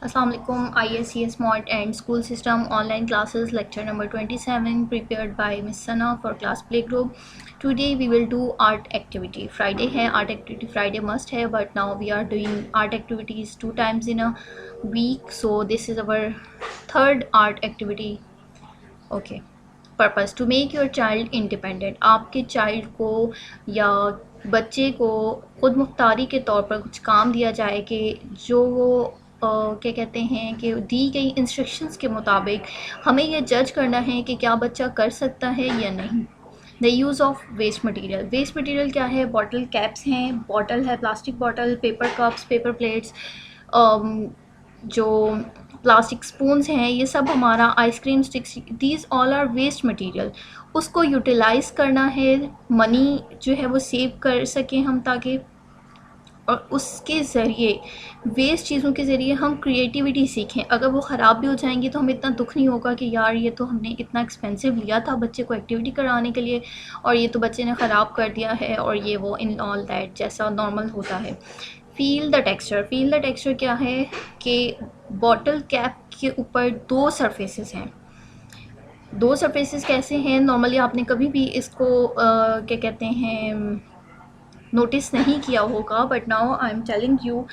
Assalamualaikum. ISCS Smart and School System Online Classes Lecture number 27 prepared by Miss Sana for class playgroup. Today we will do art activity. Friday है, art activity Friday must है, but now we are doing art activities 2 times in a week. So this is our third art activity. Okay. Purpose to make your child independent, आपके child को या बच्चे को खुद मुख्तारी के तौर पर कुछ काम दिया जाए कि जो वो क्या कहते हैं कि दी गई इंस्ट्रक्शंस के मुताबिक हमें यह जज करना है कि क्या बच्चा कर सकता है या नहीं। The use of waste material. Waste material क्या है? बॉटल कैप्स हैं, बॉटल है, plastic bottle, paper cups, paper plates, जो प्लास्टिक स्पून्स हैं, ये सब हमारा ice cream sticks, these all are waste material. उसको यूटिलाइज़ करना है, मनी जो है वो सेव कर सकें हम, ताकि और उसके ज़रिए वेस्ट चीज़ों के ज़रिए हम क्रिएटिविटी सीखें। अगर वो ख़राब भी हो जाएंगी तो हमें इतना दुख नहीं होगा कि यार ये तो हमने इतना एक्सपेंसिव लिया था बच्चे को एक्टिविटी कराने के लिए और ये तो बच्चे ने ख़राब कर दिया है, और ये वो इन ऑल दैट जैसा नॉर्मल होता है। Feel the texture. Feel the texture क्या है कि बॉटल कैप के ऊपर दो सरफेसेस हैं। दो सरफेसेस कैसे हैं? नॉर्मली आपने कभी भी इसको क्या कहते हैं नोटिस नहीं किया होगा, but now I am telling you.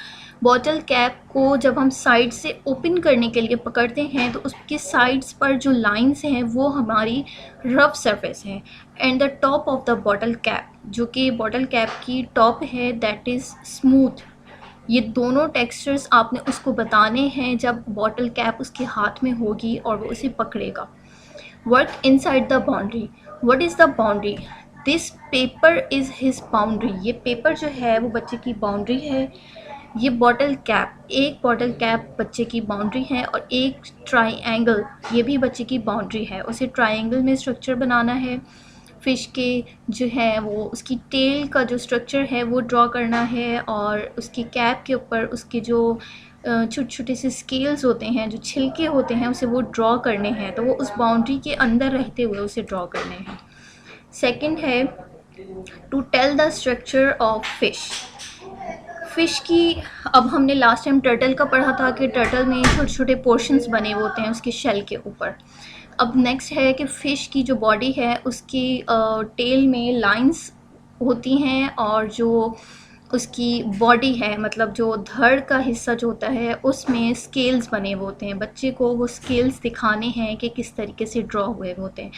Bottle cap को जब हम साइड से ओपन करने के लिए पकड़ते हैं तो उसके साइड्स पर जो लाइंस हैं वो हमारी रफ सरफेस हैं, and the top of the bottle cap, जो कि बॉटल कैप की टॉप है, दैट इज़ स्मूथ। ये दोनों टेक्सचर्स आपने उसको बताने हैं जब बॉटल कैप उसके हाथ में होगी और वो उसे पकड़ेगा। Work inside the boundary. What is the boundary? This paper is his boundary. ये पेपर जो है वो बच्चे की बाउंड्री है। ये बॉटल कैप, एक बॉटल कैप बच्चे की बाउंड्री है, और एक ट्राइएंगल ये भी बच्चे की बाउंड्री है। उसे ट्राइएंगल में स्ट्रक्चर बनाना है। फ़िश के जो है वो उसकी टेल का जो स्ट्रक्चर है वो ड्रॉ करना है, और उसकी कैप के ऊपर उसके जो छोटे छोटे से स्केल्स होते हैं, जो छिलके होते हैं, उसे वो ड्रॉ करने हैं। तो वो उस बाउंड्री के अंदर रहते हुए उसे ड्रॉ करने हैं। सेकंड है to tell the structure of fish. Fish की, अब हमने लास्ट टाइम टर्टल का पढ़ा था कि टर्टल में छोटे छोटे पोर्शंस बने हुए होते हैं उसके शेल के ऊपर। अब नेक्स्ट है कि फ़िश की जो बॉडी है उसकी टेल में लाइंस होती हैं, और जो उसकी बॉडी है, मतलब जो धड़ का हिस्सा जो होता है उसमें स्केल्स बने हुए होते हैं। बच्चे को वो स्केल्स दिखाने हैं कि किस तरीके से ड्रॉ हुए होते हैं।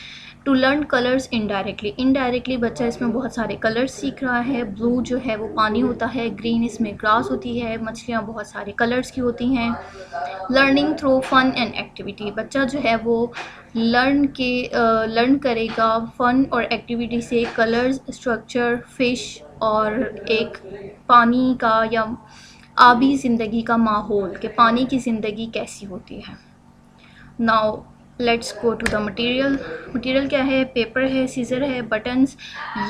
To learn colours indirectly. Indirectly बच्चा इसमें बहुत सारे कलर्स सीख रहा है। ब्लू जो है वो पानी होता है, ग्रीन इसमें ग्रास होती है, मछलियाँ बहुत सारे कलर्स की होती हैं। Learning through fun and activity. बच्चा जो है वो लर्न करेगा फ़न और एक्टिविटी से, कलर्स, स्ट्रक्चर, फ़िश और एक पानी का या आबी ज़िंदगी का माहौल, कि पानी की ज़िंदगी कैसी होती है। Now let's go to the material. Material क्या है? पेपर है, सीज़र है, बटन्स,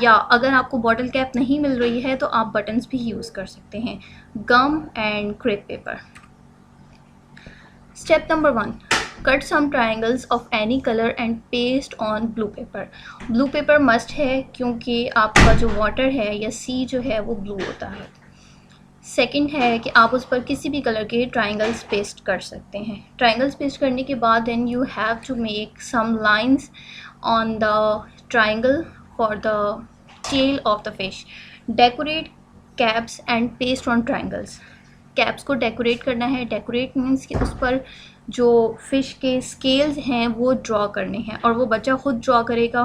या अगर आपको बॉटल कैप नहीं मिल रही है तो आप बटन्स भी यूज़ कर सकते हैं, gum and crepe paper. Step number 1, cut some triangles of any colour and paste on blue paper. Blue paper must है क्योंकि आपका जो वाटर है या सी जो है वो ब्लू होता है। सेकंड है कि आप उस पर किसी भी कलर के ट्राइंगल्स पेस्ट कर सकते हैं। ट्राइंगल्स पेस्ट करने के बाद then you have to make some lines on the triangle for the tail of the fish. Decorate caps and paste on triangles. Caps को डेकोरेट करना है। डेकोरेट मीन्स कि उस पर जो फ़िश के स्केल्स हैं वो ड्रॉ करने हैं, और वो बच्चा ख़ुद ड्रॉ करेगा।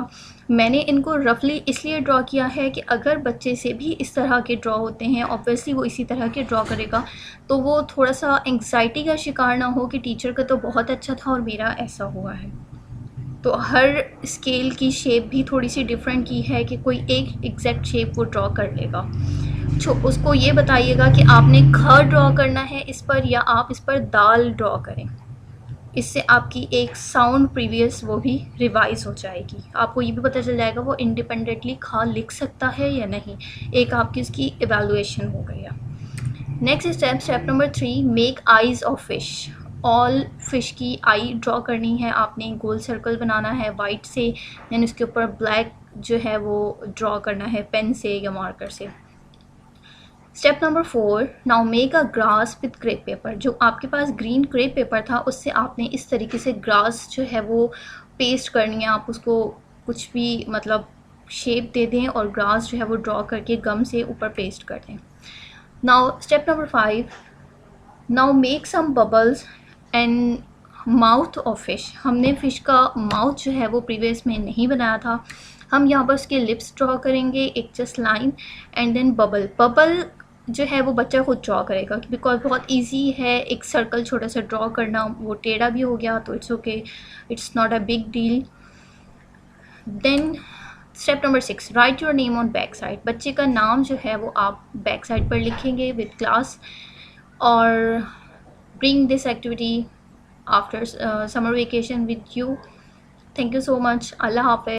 मैंने इनको रफली इसलिए ड्रॉ किया है कि अगर बच्चे से भी इस तरह के ड्रॉ होते हैं, ऑब्वियसली वो इसी तरह के ड्रॉ करेगा, तो वो थोड़ा सा एंग्जाइटी का शिकार ना हो कि टीचर का तो बहुत अच्छा था और मेरा ऐसा हुआ है। तो हर स्केल की शेप भी थोड़ी सी डिफरेंट की है कि कोई एक एग्जैक्ट शेप वो ड्रॉ कर लेगा। उसको ये बताइएगा कि आपने ख ड्रॉ करना है इस पर, या आप इस पर दाल ड्रॉ करें। इससे आपकी एक साउंड प्रीवियस वो भी रिवाइज हो जाएगी। आपको ये भी पता चल जाएगा वो इंडिपेंडेंटली खा लिख सकता है या नहीं। एक आपकी उसकी इवैल्यूएशन हो गई है। Next step, step number 3, make eyes of fish. All fish की आई ड्रॉ करनी है आपने। गोल सर्कल बनाना है वाइट से, देन उसके ऊपर ब्लैक जो है वो ड्रॉ करना है पेन से या मार्कर से। Step number 4, now make a grass with crepe paper. जो आपके पास ग्रीन क्रेप पेपर था उससे आपने इस तरीके से ग्रास जो है वो पेस्ट करनी है। आप उसको कुछ भी मतलब शेप दे दें और ग्रास जो है वो ड्रॉ करके गम से ऊपर पेस्ट कर दें। Now step number 5, now make some bubbles and mouth of fish. हमने फ़िश का माउथ जो है वो प्रीवियस में नहीं बनाया था। हम यहाँ पर उसके लिप्स ड्रॉ करेंगे, एक just line, and then bubble जो है वो बच्चा खुद ड्रॉ करेगा बिकॉज बहुत इजी है। एक सर्कल छोटा सा ड्रॉ करना, वो टेढ़ा भी हो गया तो it's okay, it's not a big deal. Then step number 6, write your name on back side. बच्चे का नाम जो है वो आप बैक साइड पर लिखेंगे विद क्लास। और bring this activity after summer vacation with you. Thank you so much. Allah Hafiz.